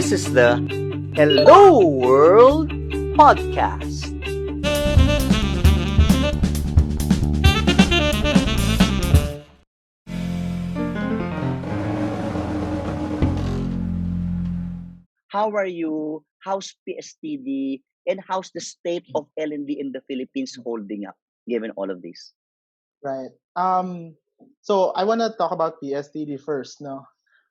This is the Hello World Podcast. How are you? How's PSTD? And how's the state of L&D in the Philippines holding up, given all of this? Right. So I want to talk about PSTD first. No.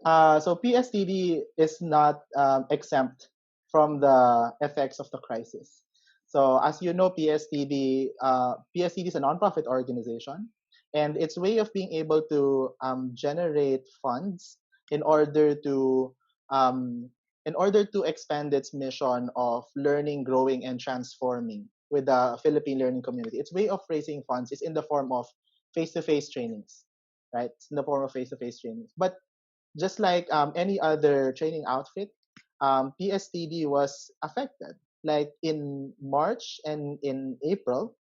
So PSTD is not exempt from the effects of the crisis. So as you know, PSTD is a nonprofit organization, and its way of being able to generate funds in order to um, expand its mission of learning, growing, and transforming with the Philippine learning community. Its way of raising funds is in the form of face-to-face trainings, right? It's in the form of face-to-face trainings. But just like any other training outfit, PSTD was affected. Like in March and in April,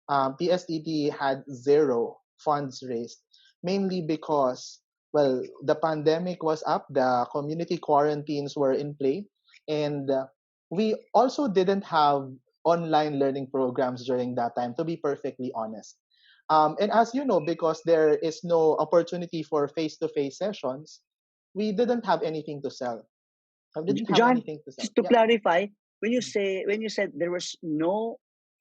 PSTD had zero funds raised, mainly because, well, the pandemic was up, the community quarantines were in play, and we also didn't have online learning programs during that time, to be perfectly honest. And as you know, because there is no opportunity for face-to-face sessions, we didn't have anything to sell. Did you have John, anything to sell? just to Yeah. clarify, when you said there was no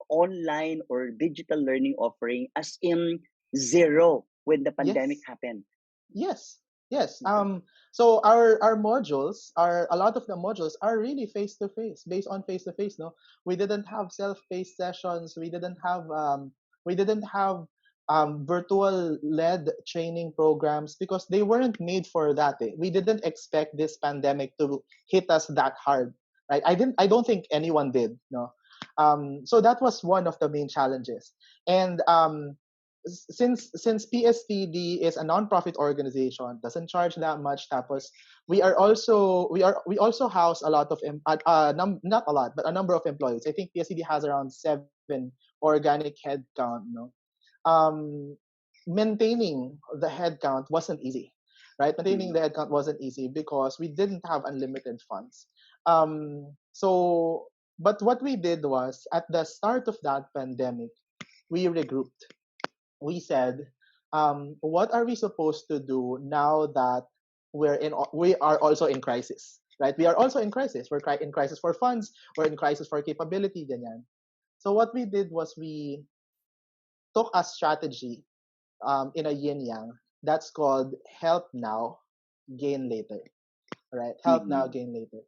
online or digital learning offering, as in zero when the pandemic Yes. happened. Yes. Yes. Okay. So our modules are a lot of the modules are really face to face, based on face to face. No, we didn't have self-paced sessions. We didn't have virtual led training programs because they weren't made for that. We didn't expect this pandemic to hit us that hard, right? I don't think anyone did. No. So that was one of the main challenges, and since PSTD is a non-profit organization, doesn't charge that much. Tapos we also house a lot of not a lot, but a number of employees. I think PSTD has around 7 organic headcount. No, um, maintaining the headcount wasn't easy, right? Maintaining Mm. the headcount wasn't easy because we didn't have unlimited funds. But what we did was at the start of that pandemic, we regrouped. We said, what are we supposed to do now that we are also in crisis, right? We are also in crisis. In crisis for funds. We're in crisis for capability, ganyan. So what we did was we took a strategy in a yin yang that's called help now, gain later, right? Help now, Mm-hmm. gain later.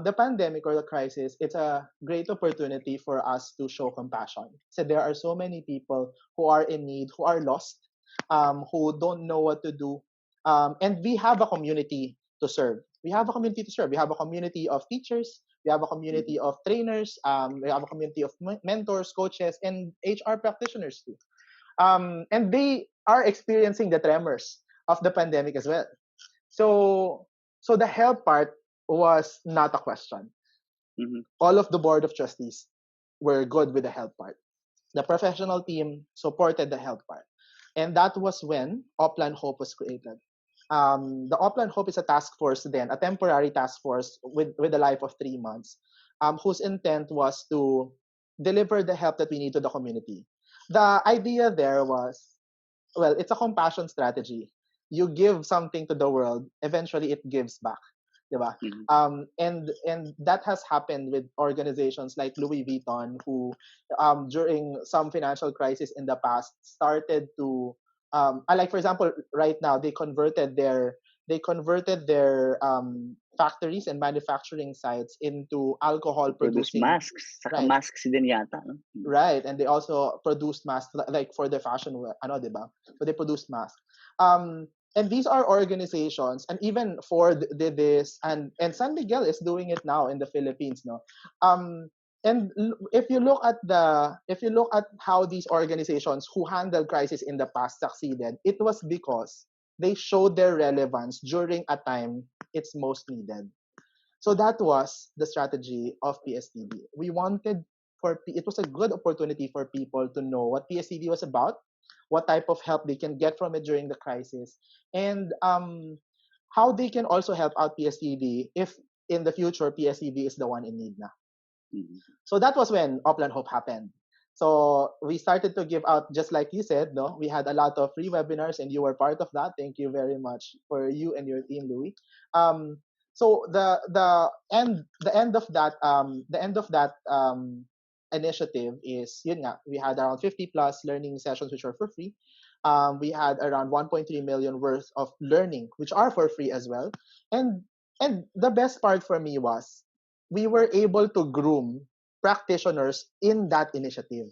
The pandemic or the crisis, it's a great opportunity for us to show compassion. So there are so many people who are in need, who are lost, who don't know what to do. And we have a community to serve. We have a community to serve. We have a community of teachers. We have a community of trainers. We have a community of mentors, coaches, and HR practitioners too. And they are experiencing the tremors of the pandemic as well. So, so the help part was not a question. Mm-hmm. All of the board of trustees were good with the help part. The professional team supported the help part. And that was when Upland Hope was created. The Upland Hope is a task force then, a temporary task force with a life of 3 months, whose intent was to deliver the help that we need to the community. The idea there was, well, it's a compassion strategy. You give something to the world, eventually it gives back. Diba? Mm-hmm. And that has happened with organizations like Louis Vuitton, who during some financial crisis in the past started to like for example, right now they converted their factories and manufacturing sites into alcohol To produce producing, masks, saka right. masks din yata, no? Mm. Right, and they also produced masks like for the fashion wear, ano, 'di ba? So they produced masks. And these are organizations, and even Ford did this, and San Miguel is doing it now in the Philippines, no. If you look at how these organizations who handled crisis in the past succeeded, it was because they showed their relevance during a time it's most needed. So that was the strategy of PSTD. We wanted it was a good opportunity for people to know what PSTD was about, what type of help they can get from it during the crisis, and how they can also help out PSTD in the future, PSED is the one in need na. Mhm. So that was when Upland Hope happened. So we started to give out, just like you said, no, we had a lot of free webinars, and you were part of that. Thank you very much for you and your team, Louis. Um, so the end of that initiative is, yun nga, we had around 50 plus learning sessions which are for free. We had around 1.3 million worth of learning which are for free as well. And the best part for me was we were able to groom practitioners in that initiative.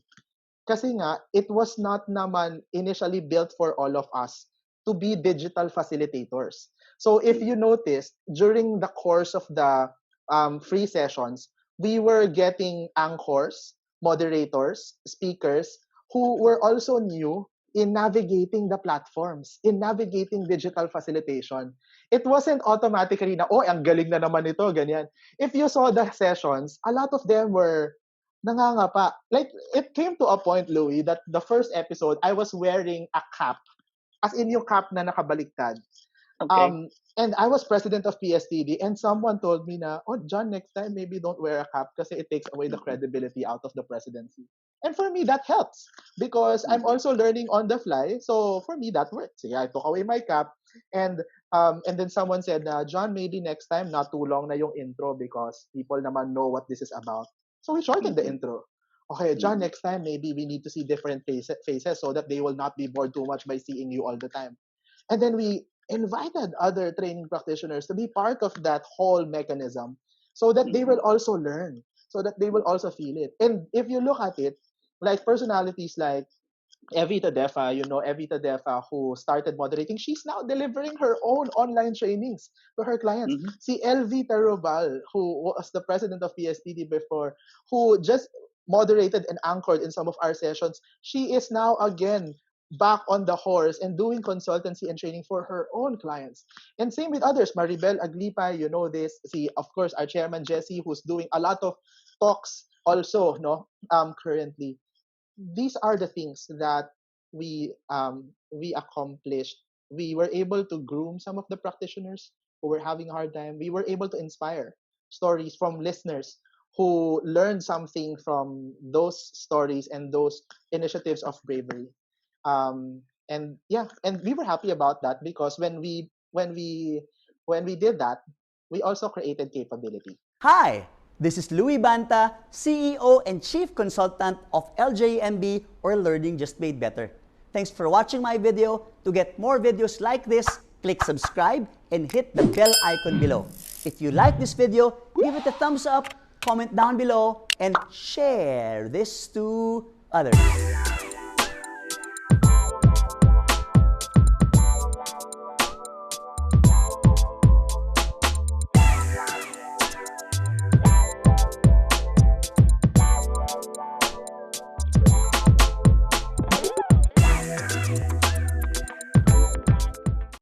Kasi nga, it was not naman initially built for all of us to be digital facilitators. So if you Mhm. noticed, during the course of the free sessions, we were getting anchors, moderators, speakers, who were also new in navigating the platforms, in navigating digital facilitation. It wasn't automatically na, oh, ang galing na naman ito, ganyan. If you saw the sessions, a lot of them were nangangapa. Like, it came to a point, Louis, that the first episode, I was wearing a cap. As in yung cap na nakabaliktad. Okay. And I was president of PSTD, and someone told me na, oh, John, next time maybe don't wear a cap kasi it takes away the Mhm. credibility out of the presidency. And for me, that helps because I'm Mhm. also learning on the fly. So for me, that works. Yeah, I took away my cap, and then someone said, John, maybe next time not too long na yung intro because people naman know what this is about. So we shortened the Mhm. intro. Okay, John, Mhm. next time maybe we need to see different faces so that they will not be bored too much by seeing you all the time. And then we invited other training practitioners to be part of that whole mechanism so that they Mhm. will also learn, so that they will also feel it. And if you look at it, like personalities like Evita Defa, Evita Defa, who started moderating, she's now delivering her own online trainings to her clients. Mhm. See Elvita Robal, who was the president of PSTD before, who just moderated and anchored in some of our sessions, she is now again back on the horse and doing consultancy and training for her own clients. And same with others, Maribel Aglipay, you know this. See, of course, our chairman Jesse, who's doing a lot of talks also, no, currently. These are the things that we accomplished. We were able to groom some of the practitioners who were having a hard time. We were able to inspire stories from listeners who learned something from those stories and those initiatives of bravery. And yeah, and we were happy about that because when we did that, we also created capability. Hi, this is Louis Banta, CEO and Chief Consultant of LJMB or Learning Just Made Better. Thanks for watching my video. To get more videos like this, click subscribe and hit the bell icon below. If you like this video, give it a thumbs up, comment down below, and share this to others.